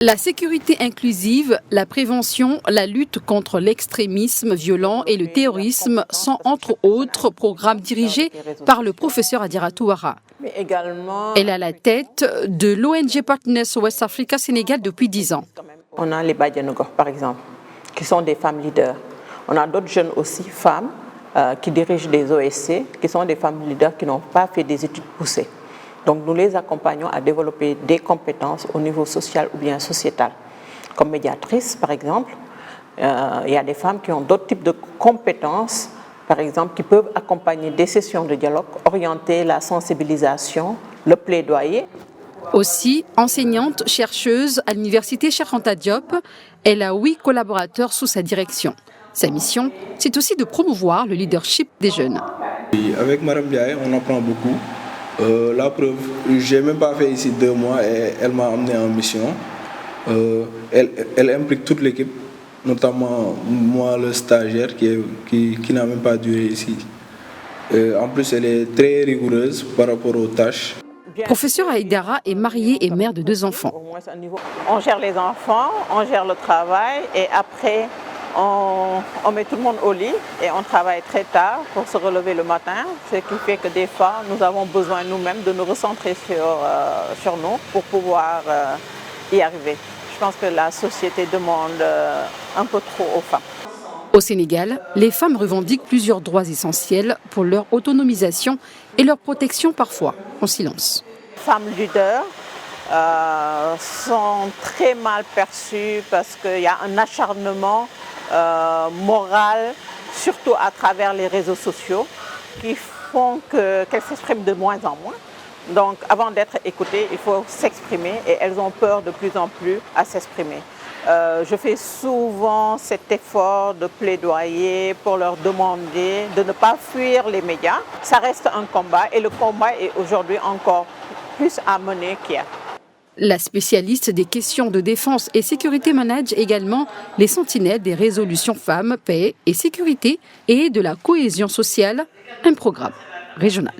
La sécurité inclusive, la prévention, la lutte contre l'extrémisme violent et le terrorisme sont entre autres programmes dirigés par le professeur Adiratou Ouattara. Elle est à la tête de l'ONG Partners West Africa Sénégal depuis 10 ans. On a les Badianogo, par exemple, qui sont des femmes leaders. On a d'autres jeunes aussi, femmes, qui dirigent des OSC, qui sont des femmes leaders qui n'ont pas fait des études poussées. Donc nous les accompagnons à développer des compétences au niveau social ou bien sociétal. Comme médiatrices, par exemple, il y a des femmes qui ont d'autres types de compétences, par exemple, qui peuvent accompagner des sessions de dialogue, orienter la sensibilisation, le plaidoyer. Aussi, enseignante, chercheuse à l'université Cheikh Anta Diop, elle a 8 collaborateurs sous sa direction. Sa mission, c'est aussi de promouvoir le leadership des jeunes. Avec Mme Biaye, on apprend beaucoup. La preuve, je n'ai même pas fait ici 2 mois et elle m'a amené en mission. Elle implique toute l'équipe, notamment moi, le stagiaire, qui n'a même pas duré ici. En plus, elle est très rigoureuse par rapport aux tâches. Professeur Aïdara est mariée et mère de 2 enfants. On gère les enfants, on gère le travail et après, on met tout le monde au lit et on travaille très tard pour se relever le matin, ce qui fait que des fois nous avons besoin nous-mêmes de nous recentrer sur nous pour pouvoir y arriver. Je pense que la société demande un peu trop aux femmes. Au Sénégal, les femmes revendiquent plusieurs droits essentiels pour leur autonomisation et leur protection parfois en silence. Les femmes leaders sont très mal perçues parce qu'il y a un acharnement moral, surtout à travers les réseaux sociaux, qui font qu'elles s'expriment de moins en moins. Donc avant d'être écoutées, il faut s'exprimer et elles ont peur de plus en plus à s'exprimer. Je fais souvent cet effort de plaidoyer pour leur demander de ne pas fuir les médias. Ça reste un combat et le combat est aujourd'hui encore plus à mener qu'hier. La spécialiste des questions de défense et sécurité manage également les sentinelles des résolutions femmes, paix et sécurité et de la cohésion sociale, un programme régional.